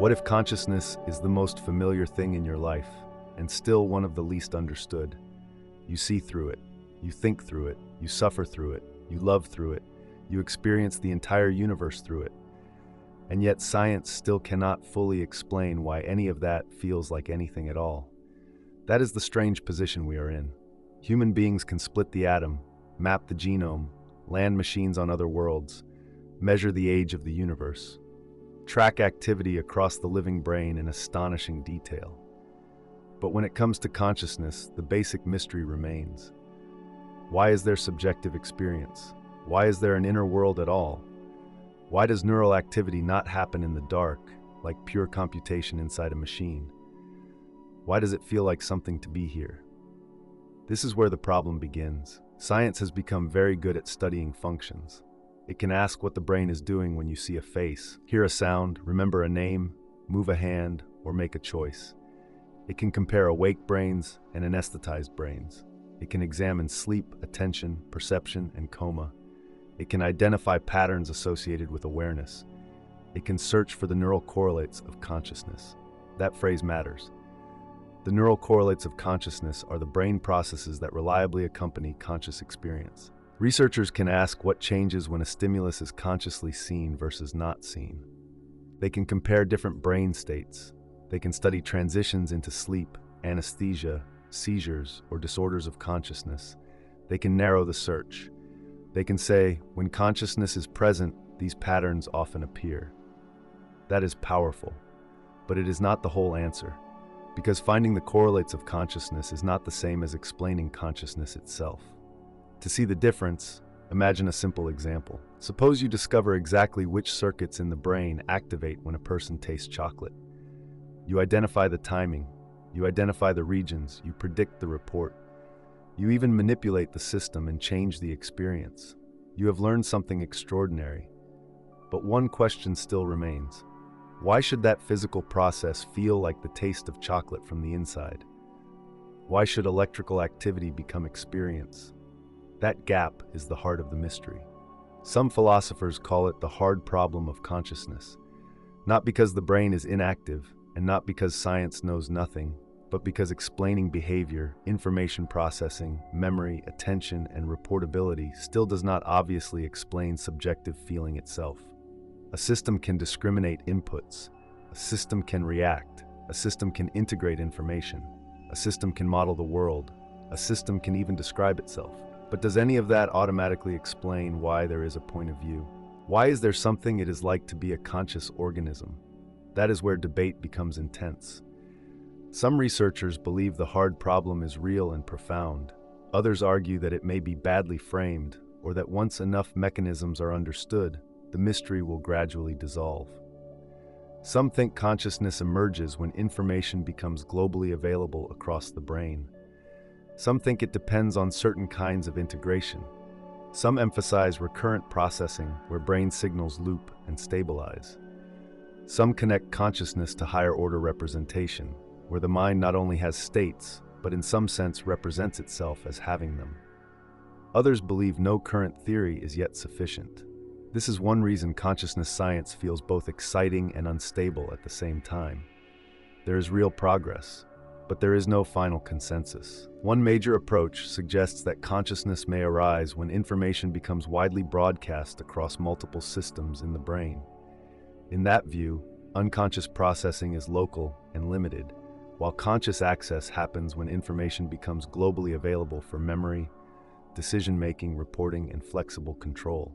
What if consciousness is the most familiar thing in your life, and still one of the least understood? You see through it, you think through it, you suffer through it, you love through it, you experience the entire universe through it. And yet science still cannot fully explain why any of that feels like anything at all. That is the strange position we are in. Human beings can split the atom, map the genome, land machines on other worlds, measure the age of the universe, track activity across the living brain in astonishing detail. But when it comes to consciousness, the basic mystery remains. Why is there subjective experience? Why is there an inner world at all? Why does neural activity not happen in the dark, like pure computation inside a machine? Why does it feel like something to be here? This is where the problem begins. Science has become very good at studying functions. It can ask what the brain is doing when you see a face, hear a sound, remember a name, move a hand, or make a choice. It can compare awake brains and anesthetized brains. It can examine sleep, attention, perception, and coma. It can identify patterns associated with awareness. It can search for the neural correlates of consciousness. That phrase matters. The neural correlates of consciousness are the brain processes that reliably accompany conscious experience. Researchers can ask what changes when a stimulus is consciously seen versus not seen. They can compare different brain states. They can study transitions into sleep, anesthesia, seizures, or disorders of consciousness. They can narrow the search. They can say, when consciousness is present, these patterns often appear. That is powerful, but it is not the whole answer, because finding the correlates of consciousness is not the same as explaining consciousness itself. To see the difference, imagine a simple example. Suppose you discover exactly which circuits in the brain activate when a person tastes chocolate. You identify the timing, you identify the regions, you predict the report. You even manipulate the system and change the experience. You have learned something extraordinary. But one question still remains. Why should that physical process feel like the taste of chocolate from the inside? Why should electrical activity become experience? That gap is the heart of the mystery. Some philosophers call it the hard problem of consciousness, not because the brain is inactive and not because science knows nothing, but because explaining behavior, information processing, memory, attention, and reportability still does not obviously explain subjective feeling itself. A system can discriminate inputs, a system can react, a system can integrate information, a system can model the world, a system can even describe itself. But does any of that automatically explain why there is a point of view? Why is there something it is like to be a conscious organism? That is where debate becomes intense. Some researchers believe the hard problem is real and profound. Others argue that it may be badly framed, or that once enough mechanisms are understood, the mystery will gradually dissolve. Some think consciousness emerges when information becomes globally available across the brain. Some think it depends on certain kinds of integration. Some emphasize recurrent processing where brain signals loop and stabilize. Some connect consciousness to higher-order representation, where the mind not only has states, but in some sense represents itself as having them. Others believe no current theory is yet sufficient. This is one reason consciousness science feels both exciting and unstable at the same time. There is real progress, but there is no final consensus. One major approach suggests that consciousness may arise when information becomes widely broadcast across multiple systems in the brain. In that view, unconscious processing is local and limited, while conscious access happens when information becomes globally available for memory, decision-making, reporting, and flexible control.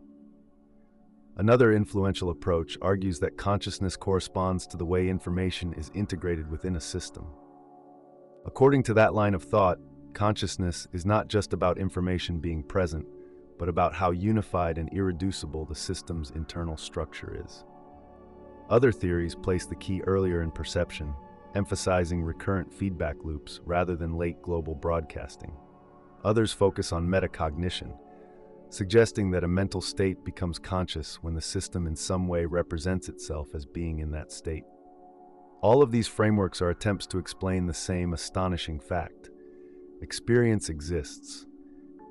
Another influential approach argues that consciousness corresponds to the way information is integrated within a system. According to that line of thought, consciousness is not just about information being present, but about how unified and irreducible the system's internal structure is. Other theories place the key earlier in perception, emphasizing recurrent feedback loops rather than late global broadcasting. Others focus on metacognition, suggesting that a mental state becomes conscious when the system in some way represents itself as being in that state. All of these frameworks are attempts to explain the same astonishing fact. Experience exists,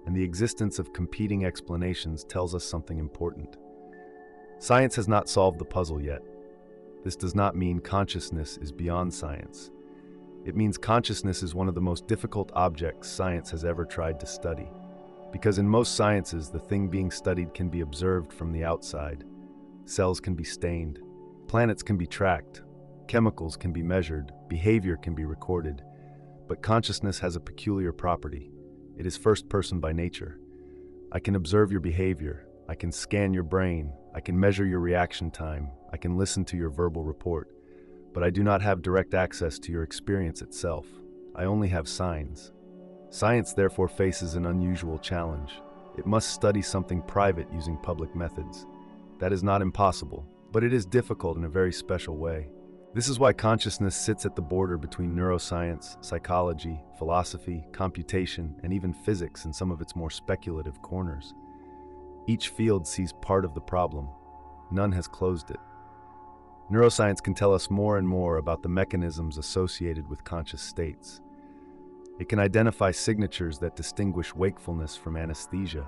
and the existence of competing explanations tells us something important. Science has not solved the puzzle yet. This does not mean consciousness is beyond science. It means consciousness is one of the most difficult objects science has ever tried to study. Because in most sciences, the thing being studied can be observed from the outside. Cells can be stained, planets can be tracked, chemicals can be measured, behavior can be recorded. But consciousness has a peculiar property. It is first person by nature. I can observe your behavior, I can scan your brain, I can measure your reaction time, I can listen to your verbal report, but I do not have direct access to your experience itself. I only have signs. Science therefore faces an unusual challenge. It must study something private using public methods. That is not impossible, but it is difficult in a very special way. This is why consciousness sits at the border between neuroscience, psychology, philosophy, computation, and even physics in some of its more speculative corners. Each field sees part of the problem. None has closed it. Neuroscience can tell us more and more about the mechanisms associated with conscious states. It can identify signatures that distinguish wakefulness from anesthesia.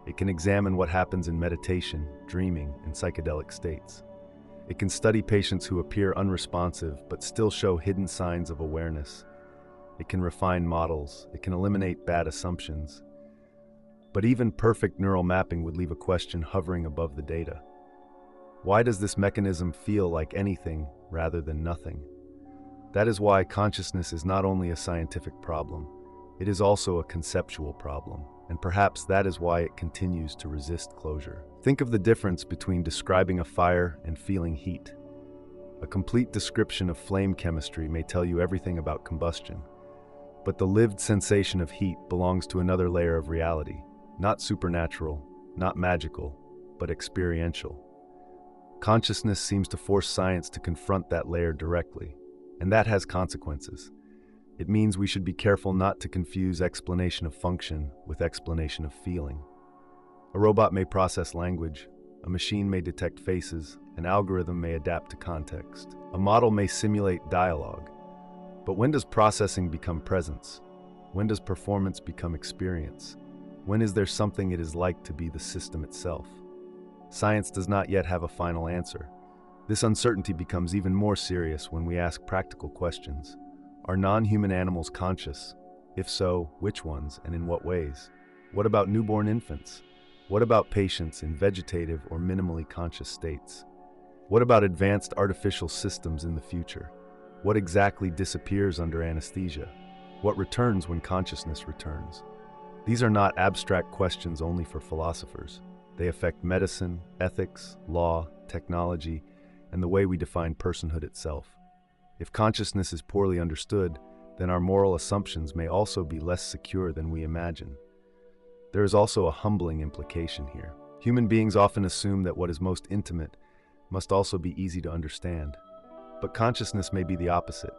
It can examine what happens in meditation, dreaming, and psychedelic states. It can study patients who appear unresponsive but still show hidden signs of awareness. It can refine models. It can eliminate bad assumptions. But even perfect neural mapping would leave a question hovering above the data. Why does this mechanism feel like anything rather than nothing? That is why consciousness is not only a scientific problem, it is also a conceptual problem, and perhaps that is why it continues to resist closure. Think of the difference between describing a fire and feeling heat. A complete description of flame chemistry may tell you everything about combustion, but the lived sensation of heat belongs to another layer of reality, not supernatural, not magical, but experiential. Consciousness seems to force science to confront that layer directly, and that has consequences. It means we should be careful not to confuse explanation of function with explanation of feeling. A robot may process language, a machine may detect faces, an algorithm may adapt to context, a model may simulate dialogue. But when does processing become presence? When does performance become experience? When is there something it is like to be the system itself? Science does not yet have a final answer. This uncertainty becomes even more serious when we ask practical questions. Are non-human animals conscious? If so, which ones and in what ways? What about newborn infants? What about patients in vegetative or minimally conscious states? What about advanced artificial systems in the future? What exactly disappears under anesthesia? What returns when consciousness returns? These are not abstract questions only for philosophers. They affect medicine, ethics, law, technology, and the way we define personhood itself. If consciousness is poorly understood, then our moral assumptions may also be less secure than we imagine. There is also a humbling implication here. Human beings often assume that what is most intimate must also be easy to understand. But consciousness may be the opposite.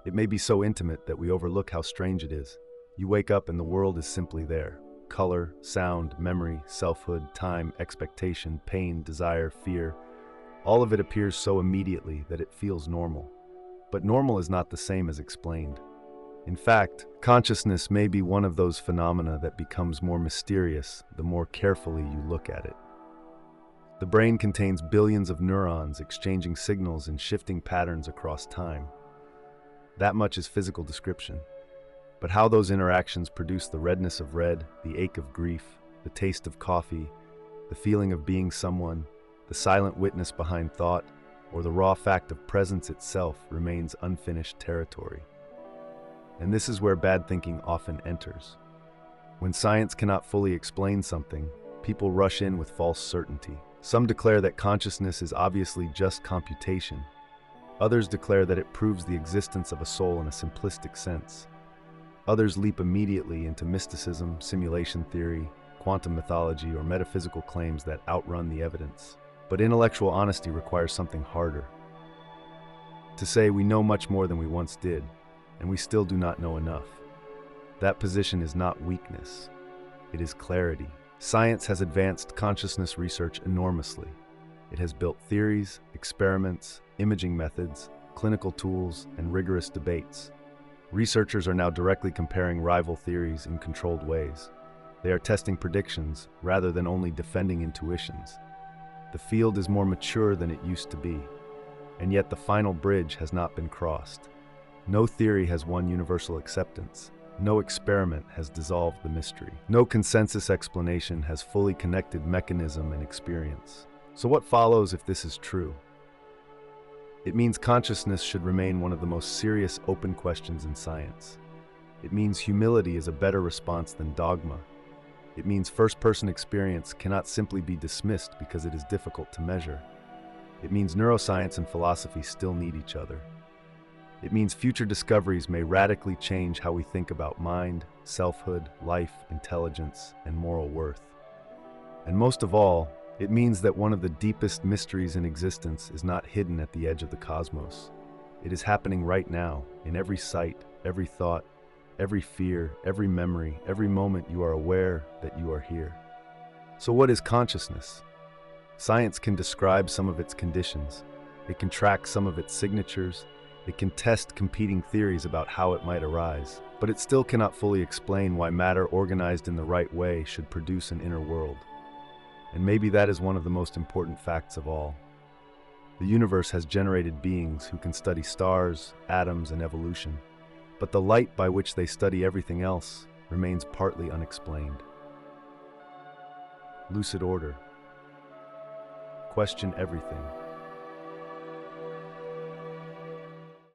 It may be so intimate that we overlook how strange it is. You wake up and the world is simply there. Color, sound, memory, selfhood, time, expectation, pain, desire, fear. All of it appears so immediately that it feels normal. But normal is not the same as explained. In fact, consciousness may be one of those phenomena that becomes more mysterious the more carefully you look at it. The brain contains billions of neurons exchanging signals in shifting patterns across time. That much is physical description. But how those interactions produce the redness of red, the ache of grief, the taste of coffee, the feeling of being someone, the silent witness behind thought, or the raw fact of presence itself remains unfinished territory. And this is where bad thinking often enters. When science cannot fully explain something, people rush in with false certainty. Some declare that consciousness is obviously just computation. Others declare that it proves the existence of a soul in a simplistic sense. Others leap immediately into mysticism, simulation theory, quantum mythology, or metaphysical claims that outrun the evidence. But intellectual honesty requires something harder. To say we know much more than we once did, and we still do not know enough. That position is not weakness. It is clarity. Science has advanced consciousness research enormously. It has built theories, experiments, imaging methods, clinical tools, and rigorous debates. Researchers are now directly comparing rival theories in controlled ways. They are testing predictions rather than only defending intuitions. The field is more mature than it used to be. and yet the final bridge has not been crossed. No theory has won universal acceptance. No experiment has dissolved the mystery. No consensus explanation has fully connected mechanism and experience. So what follows if this is true? It means consciousness should remain one of the most serious open questions in science. It means humility is a better response than dogma. It means first-person experience cannot simply be dismissed because it is difficult to measure. It means neuroscience and philosophy still need each other. It means future discoveries may radically change how we think about mind, selfhood, life, intelligence, and moral worth. And most of all, it means that one of the deepest mysteries in existence is not hidden at the edge of the cosmos. It is happening right now, in every sight, every thought, every fear, every memory, every moment you are aware that you are here. So what is consciousness? Science can describe some of its conditions. It can track some of its signatures. It can test competing theories about how it might arise. But it still cannot fully explain why matter organized in the right way should produce an inner world. And maybe that is one of the most important facts of all. The universe has generated beings who can study stars, atoms, and evolution. But the light by which they study everything else remains partly unexplained. Lucid order. Question everything.